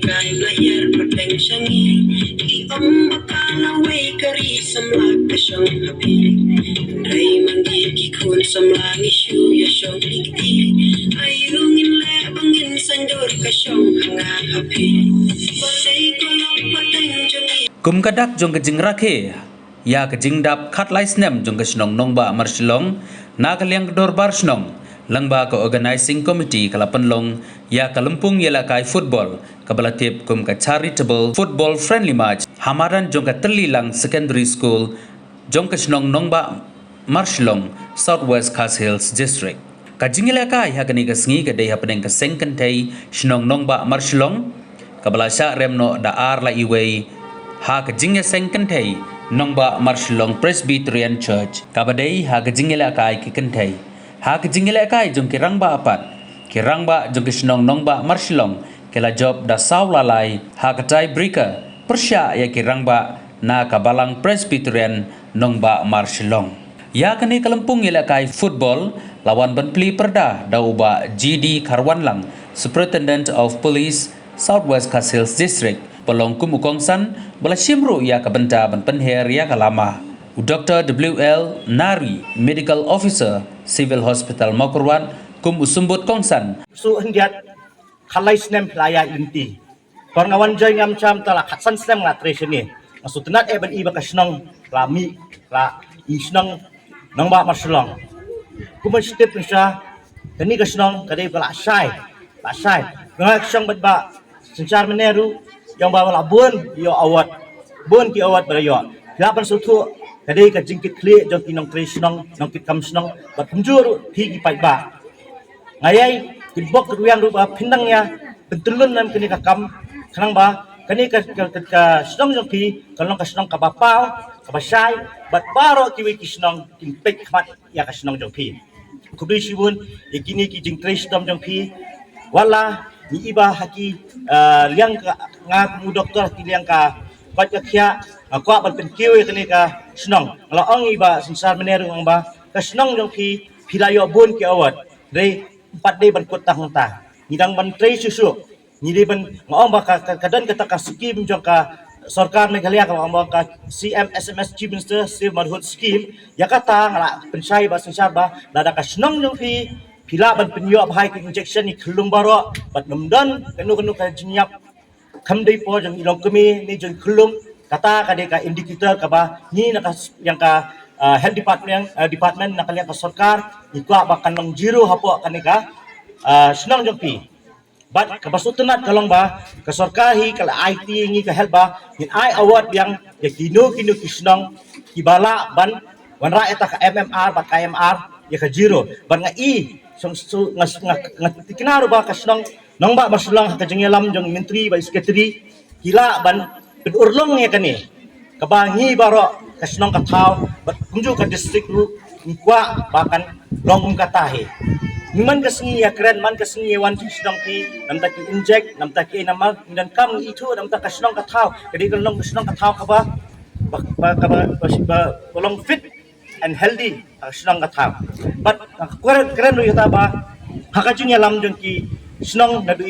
Try layar pateng syangi Di bakala way kari samlag kasyong habi Ray mandi kikun samlang isyu yasyong ikti Ayungin le bangin sandur kasyong hanga habi Balay kolong pateng jangi Kum kadak jong kajing rakhe ya kajing dap khat lai snem jong kasnong nongba marshilong na kalyang dorbar snong langba ko organizing committee kalapanlong ya kalumpung yela kai football kabalatip kum ka charitable football friendly match hamaran jong ka telilang secondary school jong kasnong nongba marshilong southwest Khas Hills district kajing yela kai hakani kasngi ka dei hapneng ka sengkantei snong nongba marshilong kabalasha remno da ar la iwei ha kajingya sengkantei nongba marshilong Presbyterian Church kabadei ha kajingela kai kikantai ha kajingela kai jong kirangba apat kirangba jong kisnong nongba marshilong kela job da saulalai ha katai brika persya ya kirangba na kabalang Presbyterian nongba marshilong ya kani kalampung yela kai football lawan benpli perda da uba GD Karwanlang Superintendent of Police Southwest Khas Hills District Pelong kumukongsan bala simru ya kabenta ban penher ya kalama Dr. WL Nari Medical Officer Civil Hospital Mokurwan kum usumbut kongsan su hendiat khalai snem playa inti porngawan jay ngam cham tala khatsan snem ngatre sini masu tenat ban iba kasnong lami la isnong nongba marselong kuman step nisha kani kasnong kadai kala sai ngak syang ba sencar meneru yang bawa labun yo awat bun ki awat berayo lapan sutu kadai ka jingkit kli jong kinong tresnong nong kit kamsnong ba punjur hi ki pai ba ngayai kibok ruyang rupa pindangnya betulun nam kini ka kam kanang ba kani ka snong jong ki kalong ka snong ka bapau ka basai bat baro ki wi kisnong kin pek khat ya ka snong jong ki kubri sibun ikini ki jing tresdom jong ki wala ni iba haki liang ka ngak mu doktor ki liang ka pat ka khia kwa ban pen kiwe kani ka snong la ong iba sinsar meneru ang ba ka snong jong ki philayo bun ki awat re empat de ban kota hangta nidang ban tre susu ni de ban ngong ba ka kadan kata ka skim jong ka sarkar Meghalaya ka ngong ka CMSMS Chief Minister Save Motherhood Scheme ya kata ngala pensai ba sinsar ba lada ka snong jong ki pila ban penyo bahai ke injection ni khulung baro bat namdan kenu ka jinyap khamdei po jang ilong kami ni jang khulung kata kade ka indicator ka ba ni na yang ka health department na kalian ka sarkar ni kwa ba kanong zero hapo kanika snong jong pi bat ka basutunat kalong ba ka sarkar hi kala IT ngi ka health ba ni ai award yang ya kinu kisnong kibala ban wanra eta ka MMR ba KMR ya ka zero ban nga i kinaro ba kasnong nong ba masulang ka jengyalam jong menteri ba secretary kila ban pedurlong ya kani kabangi baro kasnong ka tao bat kunju ka district ru kwa bakan long katahe niman kasngi ya keren man kasngi wan kisnong ki namta ki inject namta ki namal dan kam itu namta kasnong ka tao kadi kalong kasnong ka tao ka ba long fit and healthy senang kata, but keren lu yata ba hakajunya lam jong ki senang nadu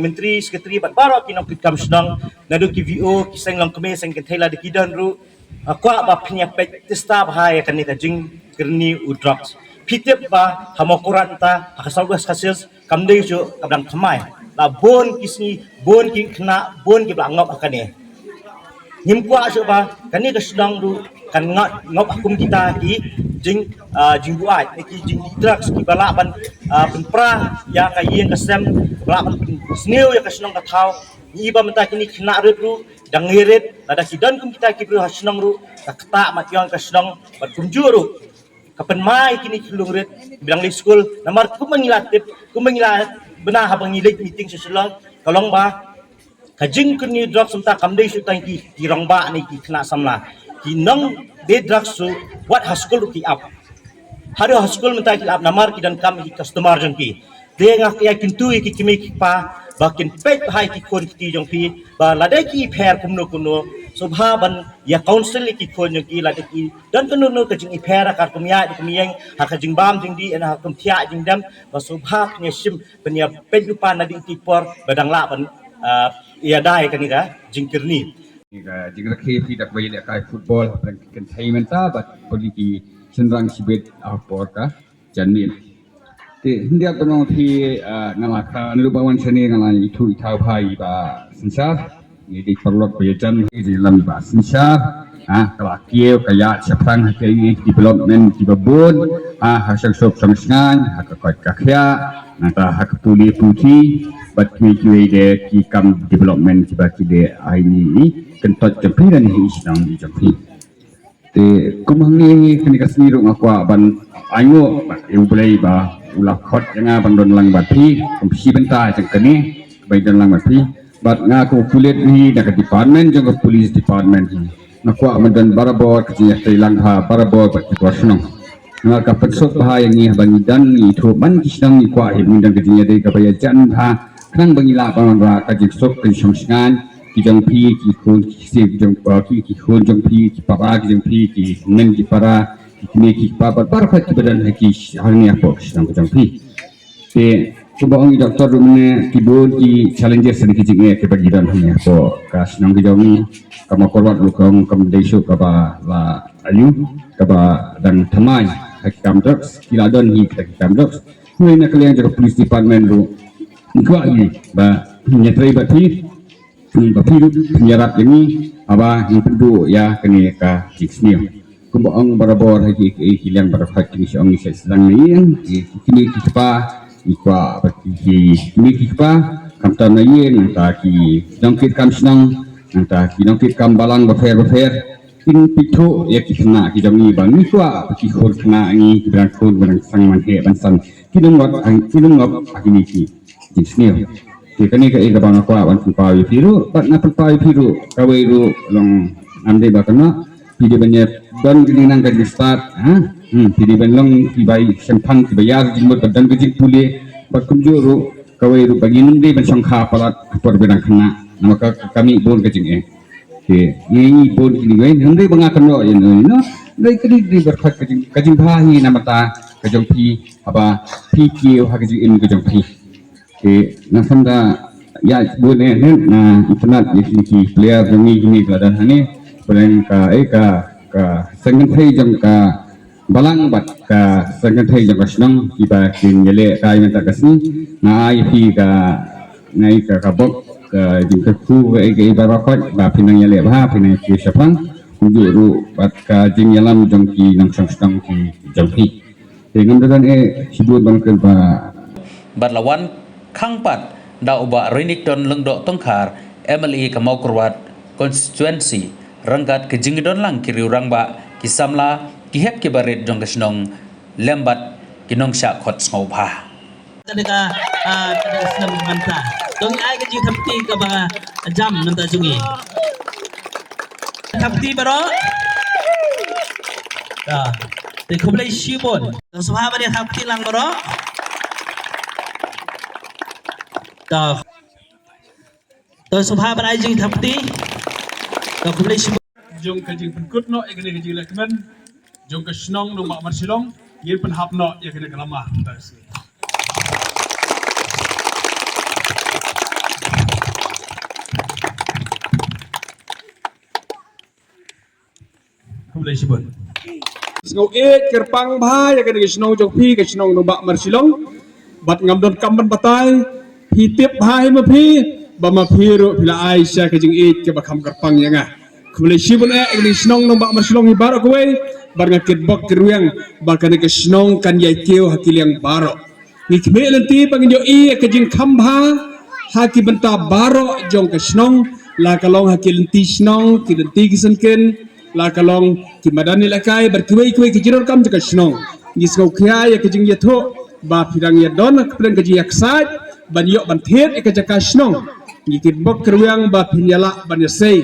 menteri sekretari but baru kinong kitam senang nadu ki VO kiseng lang kami seng kentela di kidan ru kwa ba penyakit testa bahaya kan ni kajing kerni udrops pitip ba hamokuran ta hakasalwas kasil kamdei jo kadang kemai la bon kisni bon ki kena bon ki blangop akane nimkwa so ba kani ka senang ru kan ngop akum kita ki jing buat ki jing drugs ki balaban penpra ya ka yen ka sem balaban sneu ya ka senong ka thau ni ba menta kini khna ru dang ngirit ada sidan kum kita ki bru hasnong ru ka kata matyong ka senong bat kunjuru kapan mai kini khulung rit bilang di school namar kum mengilat benar habang ngilik meeting sesulang kalong ba kajing kini drugs menta kamdei su tang ki tirong ba ni ki khna samla kinong de drugs su what has school ki up haro has school mentai ki up namar ki dan kam ki customer jong ki de ngak ya kintu ki kimi ki pa bakin pet hai ki kon ki jong pi ba lade ki pair kuno subha ban ya council ki kon jong ki lade ki dan kuno ka jing pair ka kumya di kumyeng ha ka jing bam jing di kum thia jing dam ba subha nya sim benya pet lupa na di ti por badang la ban ia dai kan ika jingkirni jika KFC dak bayi dak kai football kan thaiman ta bat poliki senrang sibet apor ka janmin te hindia kono thi ngalaka nurubawan seni ngalai itu itau bai ba sensar ni di perlok bayi jan di lam ba sensar kelakiu kaya seprang ke development di babon hasang sop samsngan hakakot kakya nata hakapuli puti bat kui de ki kam development tiba de ini kentot jampi dan hisang di jampi te kumangi kini kasni ro ngakwa ban ayo eu boleh ba ulah khot nga bandon lang bati komisi benta jengkani baidan lang bati bat ngaku kulit ni dak department jeng police department nakwa madan barabor keciya Thailand ha barabor bat kuasno ngaka pensok bahaya ni bangidan ni thu ban kisang ni kwa himin dan keciya dei kapaya jan ha kang bangila bangra ka jiksok ke samsngan ki jang pi ki khun ki se jang pa ki khun jang pi ki para ki jang pi ki nen ki para ki ki pa bar khat ki badan ki halni apa kisang jang pi te kubang doktor rumne ki bon ki challenger sedikit jinge ke bagidan hanya po kas nang ki jang kama korwat lukong kam desu kaba la ayu kaba dan tamai hakam drugs kiladon hi hakam drugs ni nak kalian jadi police department ru ikwa ni ba nyatrai bati penyarat ini aba yang pendu ya kini ka jiksni kubang barabor haji hilang barafat kini siang ni sedang ni kini kita ikwa bati kini kita kam tan yen ta ki jangkit kam senang entah kinongkit kambalang berfer in pitu ya kena kijami bang ni tua ki khol kena ni berangkul berang sang manhe bansan kinongop agini ki jinsni ke kani ka ega bang kwa ban pawi piru bat na pawi piru kawairu long ande bakana pide banyak dan gilinang ka start pide banlong ki bai sempang ki bayar jimur badan gejik pule bat kumjuru kawairu bagi nunde ban sangkha palat por berang kena maka kami bon kecing ini bon kini gue nanti mengakan lo ya no dari kini di berkat kecing bahi nama ta kecing pi apa pikir kecing ini kecing pi nasanda ya bon nah internet di sini player ini keadaan ini boleh ka sengen thai jam ka balang bat ka sengen thai jam kasnang kita kinjele kai mata kasni na ai ka ngai ka kabok jika ku ke barakot ba pinang yale ba pinang ki sapang ujuru bat ka jing yalam jongki nang sang ki jongki dengan dan sibut bangkel ba Barlawan Khangpat da uba Rinikton lengdok tongkar MLE kamau kurwat constituency rangkat ke jingdon lang kiri urang ba kisamla kihep ke barit jong kesnong lembat kinong sya khot ngobha kadeka senam banta dong ai ka ji thamti ka ba jam nanta jungi thamti baro te khoblai shibon subha bani thamti lang baro to subha bani ji thamti to khoblai shibon jong ka jing penkut no ya kena jing lekmen jong ka snong no mak marsilong yer pen hap no ya kena kelama boleh sebut. Sengau kerpang bah ya kena senong jok pi ke senong nombak marsilong bat ngamdon kamban batai hitip bah ma pi ba ma pi ro pila Aisyah ke jing ke bakam kerpang ya ngah. Boleh sebut kena senong nombak marsilong hi baro kowe bar ngakit bok keruyang ba kena ke senong kan yai keu hakil yang baro. Ni keme lenti pangin jo ke jing kambha haki benta baro jong ke senong la kalong hakil lenti senong ki lenti kisenken la kalong ki madani lakai berkuai kuai ki jiror kam jaka snong gisau kya ya kijing yatho ba pirang ya don keplen kaji yaksat ban yo ban thet ka jaka snong ngikit bok keruyang ba pinyala ban yasei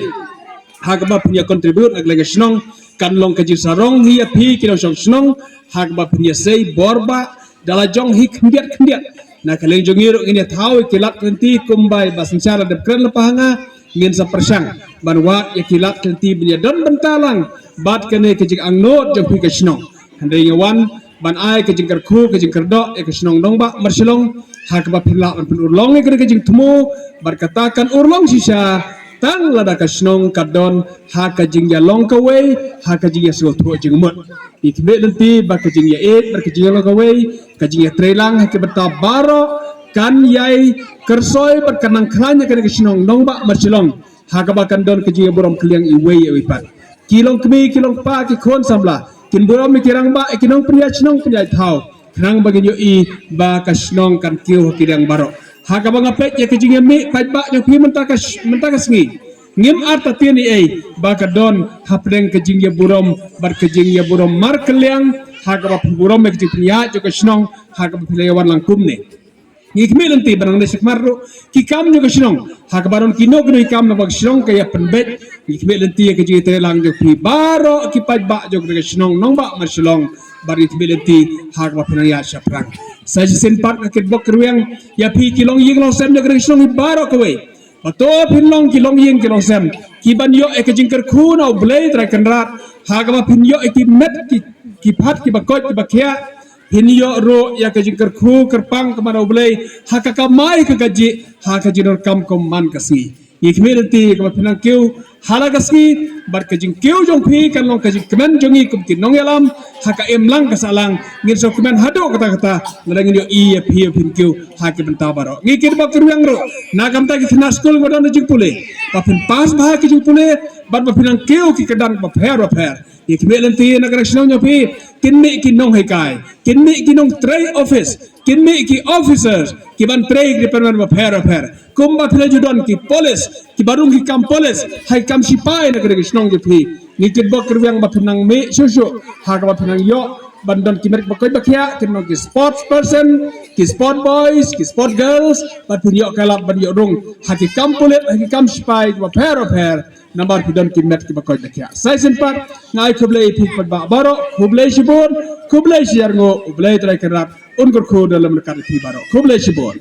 hak ba punya contribute aglega snong kan long kaji sarong hi pi kilo snong hak ba punya sei borba dala jong hi kendiat na kaleng jongiro ini tahu kilat nanti kumbai ba sengsara de kren lepahanga ngin sa persang banwat ya kilat kanti binya don bentalang bat kene kejing angno jong pi kesnong handai ngawan ban ai kejing kerku kejing kerdok ya kesnong dong ba marsilong hak ba phila man pun urlong ni kena kajing temu berkatakan urlong sisa tang lada kasnong kadon hak kajing ya long kawai hak kajing ya suruh tu jing mut ikbe nanti ba kajing ya berkajing ya long kawai kajing ya trelang hak bertabaro kan yai kersoi berkanang kranya kena kasnong nong ba marsilong hak ba kandon kajing ya borom kliang iwei ipat kilong kemi kilong pa ki kon samla kin borom mikirang ba ikinong priya chnong priya thau krang bagin yo i ba kasnong kan kiu kirang baro haka bang apet ya kejing mi pai ba yo pi mentakas ngi ngim arta tieni ei ba ka don hapreng kejing ya burom bar kejing ya burom mar kelyang haka ba burom me kejing ya jo kasnong haka ba pilawan lang kumne ngikmi nanti barang desek marro ki kam jo kasnong haka baron kino gno ikam na bag snong kaya penbet ngikmi nanti ya kejing telang jo pi baro ki pai ba jo kasnong nong ba marsilong bari tibelenti hak ba pinaya syafrang saja senpat nakit bok ruang ya pi kilong ying long sem negeri snong baro kowe pato pinlong kilong ying kilong sem kiban yo e kejingker kuna blade ra kenrat hak ba pin yo e ki met ki phat ki bakot ki bakia pin yo ro ya kejingker ku kerpang kemana blade hak ka mai ka gaji hak ka jinor kam kom man kasi ikmelenti ka pinang kiu halagaski bar kajing kiu jong phi kan long kajing kemen jongi kum kin nong yalam haka emlang kasalang ngin so kemen hado kata kata ngadang yo i phi phin kiu haka benta baro ngikir ba kirwang ro nagam ta ki thina school godon jing pule pa phin pas ba ki jing pule bar ba pinang kiu ki kadang ba pher ikmelenti nagara snong yo phi kinmi ki nong hai kai kinmi ki nong tray office kinmi ki officers ki ban tray ki perman ba pher kumba phile judon ki police ki barung ki kam police hai kam sipai na kare snong ge phi nikit bok kerwang ba phinang me susu ha ka ba phinang yo bandon ki merk bakoy bakhya kinong ki sports person ki sport boys ki sport girls ba phin yo kalap ban yo rung ha ki kam police ha ki kam sipai ba pher nambar pidon ki met ki bakoy bakhya sai sempat ngai khublei phik ba baro khublei sibon khublei siar ngo ublei trai kerat ungur khu dalam nekar thi baro khublei sibon